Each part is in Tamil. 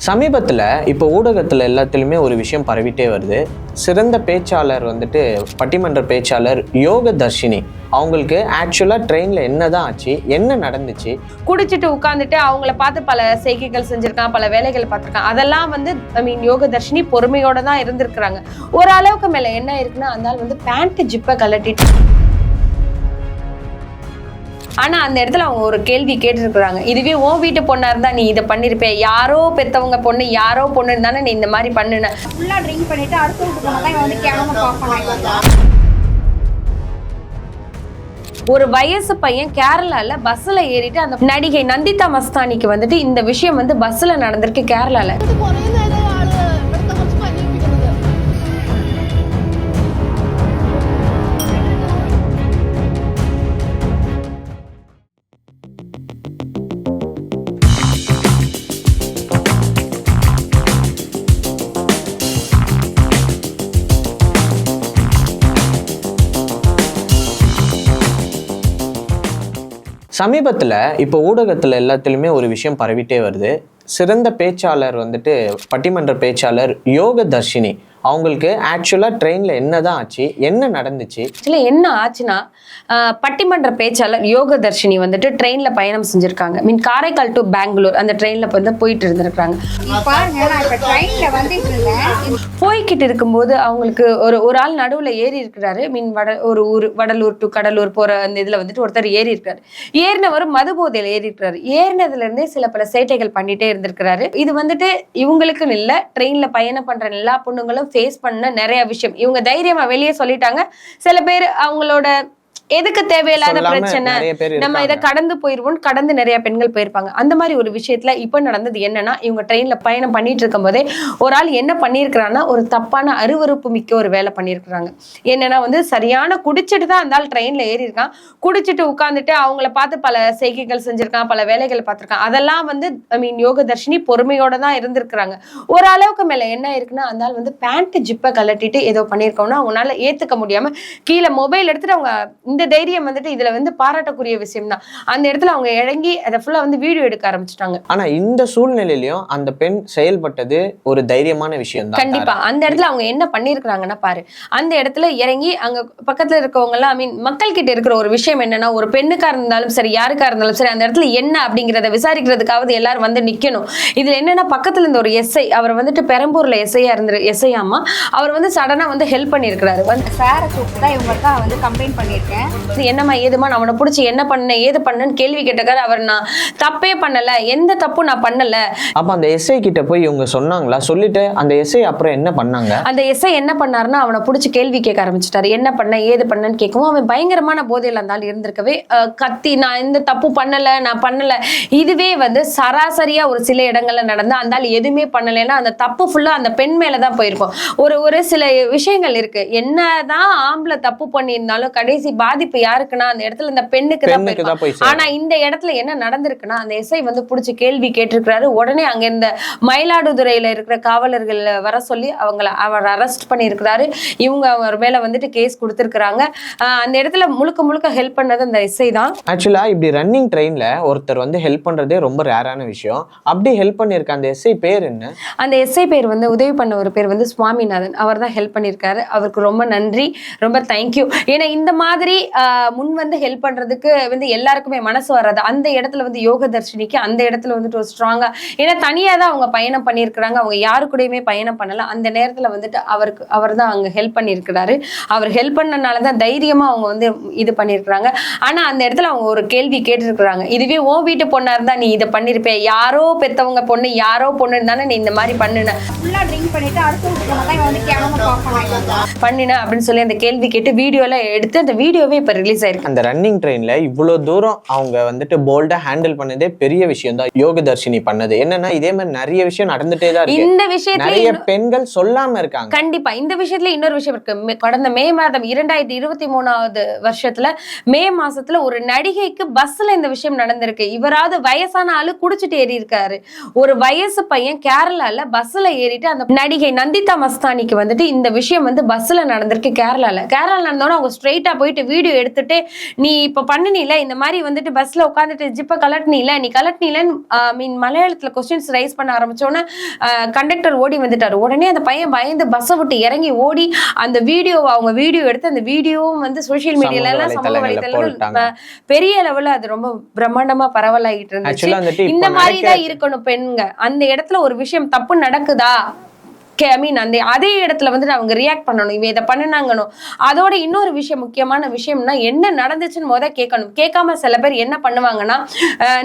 சமீபத்தில் இப்போ ஊடகத்தில் எல்லாத்துலேயுமே ஒரு விஷயம் பரவிட்டே வருது. சிறந்த பேச்சாளர் வந்துட்டு பட்டிமன்ற பேச்சாளர் யோக தர்ஷினி அவங்களுக்கு ஆக்சுவலாக ட்ரெயினில் என்ன தான் ஆச்சு, என்ன நடந்துச்சு? குடிச்சிட்டு உட்காந்துட்டு அவங்கள பார்த்து பல செய்கைகள் செஞ்சிருக்கான், பல வேலைகள் பார்த்துருக்கான். அதெல்லாம் வந்து யோக தர்ஷினி பொறுமையோட தான் இருந்திருக்கிறாங்க. ஒரு அளவுக்கு மேலே என்ன இருக்குன்னா, அந்த பேண்ட் ஜிப்பை கலட்டிட்டு ஆனா அந்த இடத்துல அவங்க ஒரு கேள்வி கேட்டுருக்குறாங்க. இதுவே உன் வீட்டு பொண்ணா இருந்தா நீ இதை பண்ணிருப்பே, யாரோ பெத்தவங்க பொண்ணு யாரோ பொண்ணு இருந்தானே நீ இந்த மாதிரி பண்ணுன. ஃபுல்லா ட்ரிங்க் பண்ணிட்டு அடுத்த வீட்டு பொண்ணை வந்து கேவலமா பார்ப்பாங்க. ஒரு வயசு பையன் கேரளால பஸ்ல ஏறிட்டு அந்த நடிகை நந்திதா மஸ்தானிக்கு வந்துட்டு இந்த விஷயம் வந்து பஸ்ல நடந்திருக்கு கேரளால. சமீபத்தில் இப்போ ஊடகத்தில் எல்லாத்துலேயுமே ஒரு விஷயம் பரவிட்டே வருது. சிறந்த பேச்சாளர் வந்துட்டு பட்டிமன்ற பேச்சாளர் யோக தர்ஷினி அவங்களுக்கு ஆக்சுவலாக ட்ரெயினில் என்ன தான் ஆச்சு, என்ன நடந்துச்சு? ஆக்சுவலி என்ன ஆச்சுன்னா, பட்டிமன்ற பேச்சாளர் யோக தர்ஷினி வந்துட்டு ட்ரெயினில் பயணம் செஞ்சுருக்காங்க. காரைக்கால் டு பெங்களூர் அந்த ட்ரெயினில் வந்து போயிட்டு இருந்திருக்காங்க. போய்கிட்டு இருக்கும்போது அவங்களுக்கு ஒரு ஆள் நடுவில் ஏறி இருக்கிறாரு. ஒரு ஊர் வடலூர் டு கடலூர் போகிற அந்த இதில் வந்துட்டு ஒருத்தர் ஏறி இருக்காரு. ஏறினவர் மது போதையில் ஏறி இருக்கிறாரு. ஏறினதுலேருந்தே சில பல சேட்டைகள் பண்ணிட்டே இருந்திருக்கிறாரு. இது வந்துட்டு இவங்களுக்குன்னு இல்லை, ட்ரெயினில் பயணம் பண்ணுற எல்லா பொண்ணுங்களும் ஃபேஸ் பண்ண நிறைய விஷயம். இவங்க தைரியமா வெளியே சொல்லிட்டாங்க. சில பேர் அவங்களோட எதுக்கு தேவையில்லாத பிரச்சனை, நம்ம இதை கடந்து போயிருவோம், கடந்து நிறைய பெண்கள் போயிருப்பாங்க. அந்த மாதிரி ஒரு விஷயத்துல இப்ப நடந்தது என்னன்னா, இவங்க ட்ரெயின்ல பயணம் பண்ணிட்டு இருக்கும் போதே ஒரு ஆள் என்ன பண்ணிருக்கிறான்னா, ஒரு தப்பான அருவருப்பு மிக்க ஒரு வேலை பண்ணிருக்கிறாங்க. என்னன்னா வந்து சரியான குடிச்சிட்டு தான் அந்த ஆள் ட்ரெயின்ல ஏறி இருக்கான். குடிச்சிட்டு உட்காந்துட்டு அவங்கள பார்த்து பல செய்கைகள் செஞ்சிருக்கான், பல வேலைகள் பார்த்திருக்கான். அதெல்லாம் வந்து யோக தர்ஷினி பொறுமையோட தான் இருந்திருக்கிறாங்க. ஒரு அளவுக்கு மேல என்ன இருக்குன்னா, அந்த ஆள் வந்து பேண்ட் ஜிப்பை கலட்டிட்டு ஏதோ பண்ணிருக்கோம்னா அவங்களால ஏத்துக்க முடியாம கீழே மொபைல் எடுத்துட்டு அவங்க இந்த தைரியம் வந்துட்டு இதுல வந்து பாராட்டக்கூடிய விஷயம் தான். அந்த இடத்துல அவங்க இறங்கி அதை ஃபுல்லா வந்து வீடியோ எடுக்க ஆரம்பிச்சிட்டாங்க. ஆனா இந்த சூழ்நிலையிலயும் அந்த பெண் செயல்பட்டது ஒரு தைரியமான விஷயம் தான். கண்டிப்பா அந்த இடத்துல அவங்க என்ன பண்ணிருக்காங்கன்னா பாரு, அந்த இடத்துல இறங்கி அங்க பக்கத்துல இருக்கவங்க எல்லாம் மக்கள் கிட்ட இருக்கிற ஒரு விஷயம் என்னன்னா, ஒரு பெண்ணுக்கா இருந்தாலும் சரி யாருக்கா இருந்தாலும் சரி அந்த இடத்துல என்ன அப்படிங்கறத விசாரிக்கிறதுக்காவது எல்லாரும் வந்து நிக்கணும். இதுல என்னன்னா, பக்கத்துல இருந்த ஒரு எஸ்ஐ, அவர் வந்துட்டு பெரம்பூர்ல எஸ்ஐயாமா, அவர் வந்து சடனா வந்து ஹெல்ப் பண்ணிருக்கிறாரு. சாரை கூப்பிட்டு இவங்க வந்து கம்ப்ளைண்ட் பண்ணிருக்கேன், என்னம்மா ஏதுமா அவனை பிடிச்சி என்ன பண்ண ஏது பண்ணன்னு கேள்வி கேட்டக்காரு. அவர் நான் தப்பே பண்ணல, எந்த தப்பும் நான் பண்ணல. அப்ப அந்த எஸ்ஐ கிட்ட போய் இவங்க சொன்னாங்களா? சொல்லிட்டு அந்த எஸ்ஐ அப்புறம் என்ன பண்ணாங்க? அந்த எஸ்ஐ என்ன பண்ணாருன்னா, அவனை பிடிச்சி கேள்வி கேட்க ஆரம்பிச்சிட்டாரு. என்ன பண்ண ஏது பண்ணன்னு கேட்கவும் அவன் பயங்கரமான போதையில இருந்தாலும் இருந்திருக்கவே கத்தி, நான் எந்த தப்பு பண்ணல, நான் பண்ணல. இதுவே வந்து சராசரியா ஒரு சில இடங்கள்ல நடந்தா அந்த ஆள் எதுவுமே பண்ணலைன்னா அந்த தப்பு ஃபுல்லா அந்த பெண் மேலதான் போயிருக்கும். ஒரு சில விஷயங்கள் இருக்கு, என்னதான் ஆம்பளை தப்பு பண்ணியிருந்தாலும் கடைசி பாதிப்பு யாருக்குன்னா அந்த இடத்துல இந்த பெண்ணுக்கு தான் போய். ஆனா இந்த இடத்துல என்ன நடந்திருக்குன்னா, அந்த எஸ்ஐ வந்து புடிச்சு கேள்வி கேட்டிருக்கிறாரு. உடனே அங்க இந்த மயிலாடுதுறையில இருக்கிற காவலர்கள் வர சொல்லி அவர் அரெஸ்ட் பண்ணியிருக்கிறாரு. இவங்க அவர் மேல வந்துட்டு கேஸ் கொடுத்திருக்கிறாங்க. அந்த இடத்துல முழுக்க ஹெல்ப் பண்ணது அந்த எஸ்ஐ தான். ஆக்சுவலா இப்படி ரன்னிங் ட்ரெயின்ல ஒருத்தர் வந்து ஹெல்ப் பண்றதே ரொம்ப ரேரான விஷயம். அப்படி ஹெல்ப் பண்ணிருக்க அந்த எஸ்ஐ பேர் என்ன? அந்த எஸ்ஐ பேர் வந்து உதவி பண்ண ஒரு பேர் வந்து சுவாமிநாதன். அவர் தான் ஹெல்ப் பண்ணியிருக்காரு. அவருக்கு ரொம்ப நன்றி, ரொம்ப தேங்க்யூ. ஏன்னா இந்த மாதிரி முன் வந்து ஹெல்ப் பண்றதுக்கு வந்து எல்லாருக்குமே மனசு வராது. அந்த இடத்துல வந்து யோக தர்ஷினிக்கு அந்த இடத்துல வந்துட்டு ஒரு ஸ்ட்ராங்கா, ஏன்னா தனியா தான் அவங்க பயணம் பண்ணியிருக்கிறாங்க, அவங்க யாரு கூடயுமே பயணம் பண்ணல. அந்த நேரத்துல வந்துட்டு அவர் தான் அங்க ஹெல்ப் பண்ணியிருக்கிறாரு. அவர் ஹெல்ப் பண்ணனாலதான் தைரியமா அவங்க வந்து இது பண்ணியிருக்கிறாங்க. ஆனா அந்த இடத்துல அவங்க ஒரு கேள்வி கேட்டிருக்கிறாங்க. இதுவே உன் வீட்டு பொண்ணா இருந்தா நீ இதை பண்ணிருப்பே, யாரோ பெத்தவங்க பொண்ணு யாரோ பொண்ணு இருந்தானே நீ இந்த மாதிரி பண்ணுன, ஃபுல்லா ட்ரிங்க் பண்ணிட்டு அடுத்த வீட்டு பொண்ணை வந்து கேவலமா பார்ப்பாங்க பண்ணின அப்படின்னு சொல்லி அந்த கேள்வி கேட்டு வீடியோல எடுத்து அந்த வீடியோவே இப்ப ரிலீஸ் ஆயிருக்கு. அந்த ரன்னிங் ட்ரெயின்ல இவ்வளவு தூரம் அவங்க வந்துட்டு போல்டா ஹேண்டில் பண்ணதே பெரிய விஷயம் தான் யோக தர்ஷினி பண்ணது. என்னன்னா, இதே மாதிரி நிறைய விஷயம் நடந்துட்டே தான் இருக்கு. இந்த விஷயத்துல நிறைய பெண்கள் சொல்லாம இருக்காங்க. கண்டிப்பா இந்த விஷயத்துல இன்னொரு விஷயம் இருக்கு. கடந்த மே மாதம் 2023 வருஷத்துல மே மாசத்துல ஒரு நடிகைக்கு பஸ்ல இந்த விஷயம் நடந்திருக்கு. இவராவது வயசான ஆளு குடிச்சிட்டு ஏறி இருக்காரு. ஒரு வயசு பையன் கேரளால பஸ்ல ஏறிட்டு அந்த நடிகை நந்திதா மஸ்தானிக்கு வந்துட்டு இந்த விஷயம் வந்து பஸ்ல நடந்திருக்கு. கேரளால நடந்தோட அவங்க ஸ்ட்ரெயிட்டா போயிட்டு வீடியோ எடுத்துட்டு நீ இப்ப பண்ணினில இந்த மாதிரி வந்துட்டு பஸ்ல உட்காந்துட்டு ஜிப்ப கலட்டினில நீ கலட்டினிலன்னு மலையாளத்துல கொஸ்டின்ஸ் ரைஸ் பண்ண ஆரம்பிச்சோன்னே கண்டக்டர் ஓடி வந்துட்டாரு. உடனே அந்த பையன் பயந்து பஸ்ஸை விட்டு இறங்கி ஓடி அந்த அவங்க வீடியோ எடுத்து அந்த வீடியோவும் வந்து சோசியல் மீடியால எல்லாம் சமூக வலைதளங்கள் பெரிய லெவல்ல அது ரொம்ப பிரம்மாண்டமா பரவலாகிட்டு இருந்துச்சு. இந்த மாதிரிதான் இருக்கணும் பெண்கள். அந்த இடத்துல ஒரு விஷயம் தப்பு நடக்குதா, அதே இடத்துல வந்து அவங்க ரியாக்ட் பண்ணணும், இவன் இதை பண்ணினாங்கன்னு. அதோட இன்னொரு விஷயம், முக்கியமான விஷயம்னா என்ன நடந்துச்சுன்னு கேட்கணும். கேட்காம சில பேர் என்ன பண்ணுவாங்கன்னா,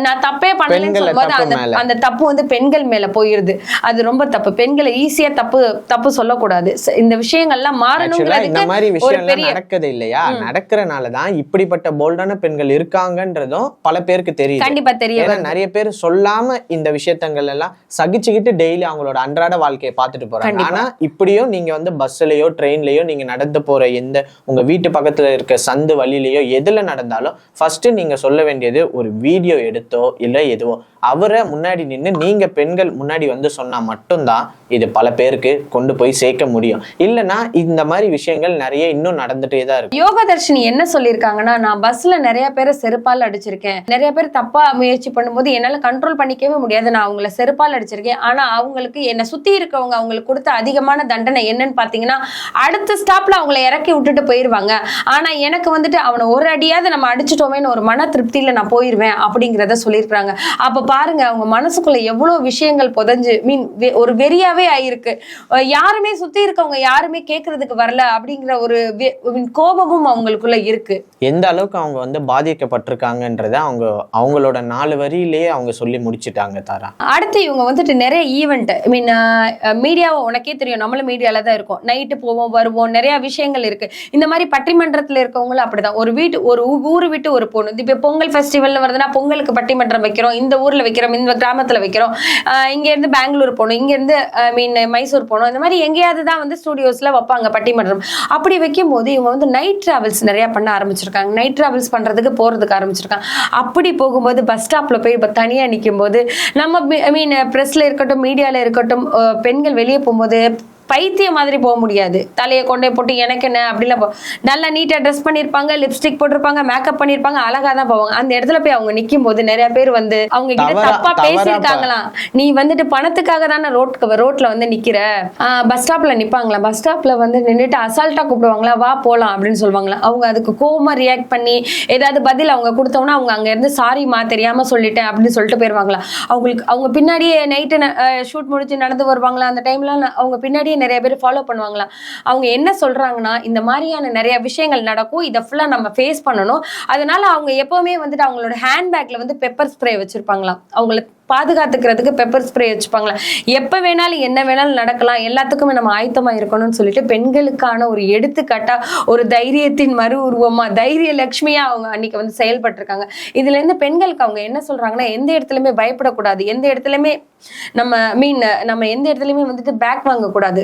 நான் தப்பே பண்ணலன்னு சொல்லும்போது அந்த தப்பு வந்து பெண்கள் மேல போயிருது. அது ரொம்ப தப்பு. பெண்களை ஈஸியா தப்பு சொல்லக்கூடாது. இந்த விஷயங்கள்லாம் மாறணுங்கிறதுக்கு ஒரு பெரிய நடக்குது இல்லையா, நடக்கிறனாலதான் இப்படிப்பட்ட போல்டான பெண்கள் இருக்காங்கன்றதும் பல பேருக்கு தெரியும். கண்டிப்பா தெரியும். நிறைய பேர் சொல்லாம இந்த விஷயத்தங்கள் எல்லாம் சகிச்சுக்கிட்டு டெய்லி அவங்களோட அன்றாட வாழ்க்கையை பார்த்துட்டு போறாங்க. ஆனா இப்படியும் நீங்க வந்து பஸ்லயோ ட்ரெயின்லயோ நீங்க நடந்து போற உங்க வீட்டு பக்கத்துல இருக்க சந்து வழியிலயோ எதுல நடந்தாலும் ஃபர்ஸ்ட் நீங்க சொல்ல வேண்டியது ஒரு வீடியோ எடுத்தோ இல்ல எதுவோ அவரை முன்னாடி நின்று நீங்க பெண்கள் முன்னாடி வந்து சொன்னா மட்டும்தான் இது பல பேருக்கு கொண்டு போய் சேர்க்க முடியும். இல்லைன்னா இந்த மாதிரி விஷயங்கள் நிறைய இன்னும் நடந்துட்டே தான் இருக்கு. யோகதர்ஷினி என்ன சொல்லியிருக்காங்கன்னா, நான் பஸ்ல நிறைய பேரை செருப்பால் அடிச்சிருக்கேன், நிறைய பேர் தப்பா முயற்சி பண்ணும்போது என்னால கண்ட்ரோல் பண்ணிக்கவே முடியாது, நான் அவங்கள செருப்பால் அடிச்சிருக்கேன். ஆனா அவங்களுக்கு என்னை சுத்தி இருக்கவங்க அவங்களுக்கு கொடுத்த அதிகமான தண்டனை என்னன்னு பாத்தீங்கன்னா, அடுத்த ஸ்டாப்ல அவங்கள இறக்கி விட்டுட்டு போயிருவாங்க. ஆனா எனக்கு வந்துட்டு அவனை ஒரு அடியாவது நம்ம அடிச்சுட்டோமேன்னு ஒரு மன திருப்தியில நான் போயிருவேன் அப்படிங்கிறத சொல்லியிருக்காங்க. அப்ப பாருங்க, அவங்க மனசுக்குள்ள எவ்வளவு விஷயங்கள் புதஞ்சு ஒரு வெறியாவே ஆயிருக்கு. யாருமே சுத்தி இருக்கவங்க யாருமே கேட்கறதுக்கு வரல அப்படிங்கிற ஒரு கோபமும் அவங்களுக்குள்ள இருக்கு. எந்த அளவுக்கு அவங்க வந்து பாதிக்கப்பட்டிருக்காங்கன்றத அவங்களோட 4 வரியிலேயே அவங்க சொல்லி முடிச்சுட்டாங்க தாரா. அடுத்து இவங்க வந்துட்டு நிறைய ஈவெண்ட் மீடியாவை உனக்கே தெரியும், நம்மளும் மீடியால தான் இருக்கோம், நைட்டு போவோம் வருவோம், நிறைய விஷயங்கள் இருக்கு. இந்த மாதிரி பட்டிமன்றத்துல இருக்கவங்களும் அப்படிதான். ஒரு ஊரு விட்டு ஒரு போகணும். இப்ப பொங்கல் ஃபெஸ்டிவல் வருதுன்னா பொங்கலுக்கு பட்டிமன்றம் வைக்கிறோம், இந்த ஊர்ல வைக்கிறோம், இந்த கிராமத்துல வைக்கிறோம், இங்க இருந்து பெங்களூர் போகணும், இங்க இருந்து மைசூர் போகணும், இந்த மாதிரி எங்கேயாவது தான் வந்து ஸ்டுடியோஸ்ல வைப்பாங்க பட்டிமன்றம். அப்படி வைக்கும் போது இவங்க வந்து நைட் டிராவல்ஸ் நிறைய பண்ண ஆரம்பிச்சிருக்காங்க. நைட் டிராவல்ஸ் பண்றதுக்கு போறதுக்கு ஆரம்பிச்சிருக்காங்க. அப்படி போகும்போது பஸ் ஸ்டாப்ல போய் தனியா நிற்கும் போது நம்ம பிரஸ்ல இருக்கட்டும் மீடியால இருக்கட்டும், பெண்கள் வெளியே போகும்போது பைத்திய மாதிரி போக முடியாது. தலையை கொண்டே போட்டு எனக்கு என்ன அப்படிலாம் நல்லா நீட்டா ட்ரெஸ் பண்ணிருப்பாங்க, லிப்ஸ்டிக் போட்டிருப்பாங்க, மேக்கப் பண்ணிருப்பாங்க, அழகா தான் போவாங்க. அந்த இடத்துல போய் அவங்க நிக்கும் போது நிறைய பேர் வந்து அவங்க கிட்ட தப்பா பேசியிருக்காங்களாம். நீ வந்துட்டு பணத்துக்காக தானே ரோட்ல வந்து நிக்கிற, பஸ் ஸ்டாப்ல நிப்பாங்களாம், பஸ் ஸ்டாப்ல வந்து நின்றுட்டு அசால்ட்டா கூப்பிடுவாங்களா, வா போலாம் அப்படின்னு சொல்லுவாங்களா. அவங்க அதுக்கு கோவமா ரியாக்ட் பண்ணி ஏதாவது பதில் அவங்க கொடுத்தோம்னா அவங்க அங்க இருந்து சாரிமா தெரியாம சொல்லிட்டேன் அப்படின்னு சொல்லிட்டு போயிருவாங்களா. அவங்க பின்னாடியே நைட்டு ஷூட் முடிச்சு நடந்து வருவாங்களா. அந்த டைம்ல அவங்க பின்னாடியே நிறைய பேர் ஃபாலோ பண்ணுவாங்களா. அவங்க என்ன சொல்றாங்கன்னா, இந்த மாதிரியான நிறைய விஷயங்கள் நடக்கும், இதை ஃபுல்லா நம்ம ஃபேஸ் பண்ணணும். அதனால அவங்க எப்பவுமே வந்துட்டு அவங்களோட ஹேண்ட்பேக்ல வந்து பெப்பர் ஸ்ப்ரே வச்சிருப்பாங்களாம். அவங்களை பாதுகாத்துக்கிறதுக்கு பெப்பர் ஸ்ப்ரே வச்சுப்பாங்களா. எப்ப வேணாலும் என்ன வேணாலும் நடக்கலாம், எல்லாத்துக்குமே நம்ம ஆயத்தமா இருக்கணும்னு சொல்லிட்டு பெண்களுக்கான ஒரு எடுத்துக்காட்டா, ஒரு தைரியத்தின் மறு உருவமா, தைரிய லட்சுமியா அவங்க அன்னைக்கு வந்து செயல்பட்டிருக்காங்க. இதுல இருந்து பெண்களுக்கு அவங்க என்ன சொல்றாங்கன்னா, எந்த இடத்துலயுமே பயப்படக்கூடாது, எந்த இடத்துலயுமே நம்ம எந்த இடத்துலயுமே வந்துட்டு பேக் வாங்கக்கூடாது,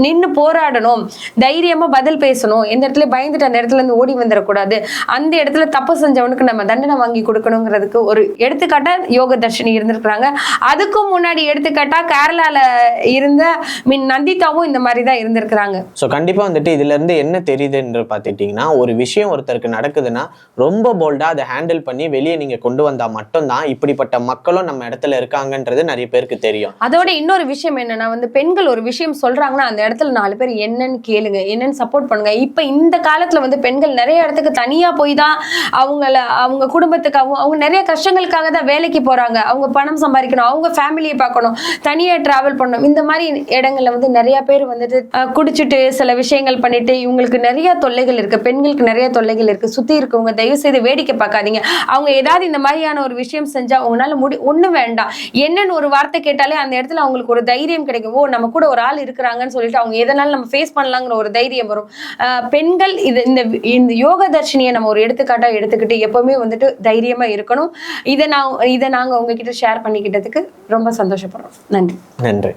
நின்று போராடணும், தைரியமா பதில் பேசணும், எந்த இடத்துல பயந்துட்டு அந்த இடத்துல இருந்து ஓடி வந்துடக்கூடாது, அந்த இடத்துல தப்பு செஞ்சவனுக்கு நம்ம தண்டனை வாங்கி கொடுக்கணுங்கிறதுக்கு ஒரு எடுத்துக்காட்டா யோகதர்ஷினி இருந்திருக்கிறாங்க. அதுக்கும் முன்னாடி எடுத்துக்காட்டா கேரளால இருந்த நந்திதாவும் இந்த மாதிரி தான் இருந்திருக்கிறாங்க. ஸோ கண்டிப்பா வந்துட்டு இதுல இருந்து என்ன தெரியுதுன்னு பார்த்துட்டீங்கன்னா, ஒரு விஷயம் ஒருத்தருக்கு நடக்குதுன்னா ரொம்ப போல்டா அதை ஹேண்டில் பண்ணி வெளியே நீங்க கொண்டு வந்தா மட்டும்தான் இப்படிப்பட்ட மக்களும் நம்ம இடத்துல இருக்காங்கன்றது நிறைய பேருக்கு தெரியும். அதோட இன்னொரு விஷயம் என்னன்னா, வந்து பெண்கள் ஒரு விஷயம் சொல்றாங்கன்னா அந்த இடத்துல 4 பேர் என்னன்னு கேளுங்க, என்னன்னு சப்போர்ட் பண்ணுங்க. இப்ப இந்த காலத்துல வந்து பெண்கள் நிறைய இடத்துக்கு தனியா போய் தான் அவங்க குடும்பத்துக்காகவும் அவங்க நிறைய கஷ்டங்களுக்காக தான் வேலைக்கு போறாங்க. அவங்க பணம் சம்பாதிக்கணும், அவங்க ஃபேமிலியை பார்க்கணும், தனியா டிராவல் பண்ணணும். இந்த மாதிரி இடங்கள்ல வந்து நிறைய பேர் வந்துட்டு குடிச்சிட்டு சில விஷயங்கள் பண்ணிட்டு இவங்களுக்கு நிறைய தொல்லைகள் இருக்கு, பெண்களுக்கு நிறைய தொல்லைகள் இருக்கு. சுத்தி இருக்கவங்க தயவு செய்து வேடிக்கை பார்க்காதீங்க. அவங்க ஏதாவது இந்த மாதிரியான ஒரு விஷயம் செஞ்சா உங்களால ஒண்ணும் வேண்டாம், என்னன்னு ஒரு வார்த்தை கேட்டாலே அந்த இடத்துல அவங்களுக்கு ஒரு தைரியம் கிடைக்கும். ஓ, நம்ம கூட ஒரு ஆள் இருக்கிறாங்கன்னு சொல்லிட்டு அவங்க எதனால நம்ம ஃபேஸ் பண்ணலாங்கிற ஒரு தைரியம் வரும். பெண்கள் இந்த யோக தர்ஷினியை நம்ம ஒரு எடுத்துக்காட்டா எடுத்துக்கிட்டு எப்பவுமே வந்துட்டு தைரியமா இருக்கணும். இதை நாங்க உங்ககிட்ட ஷேர் பண்ணிக்கிட்டதுக்கு ரொம்ப சந்தோஷப்படுறோம். நன்றி.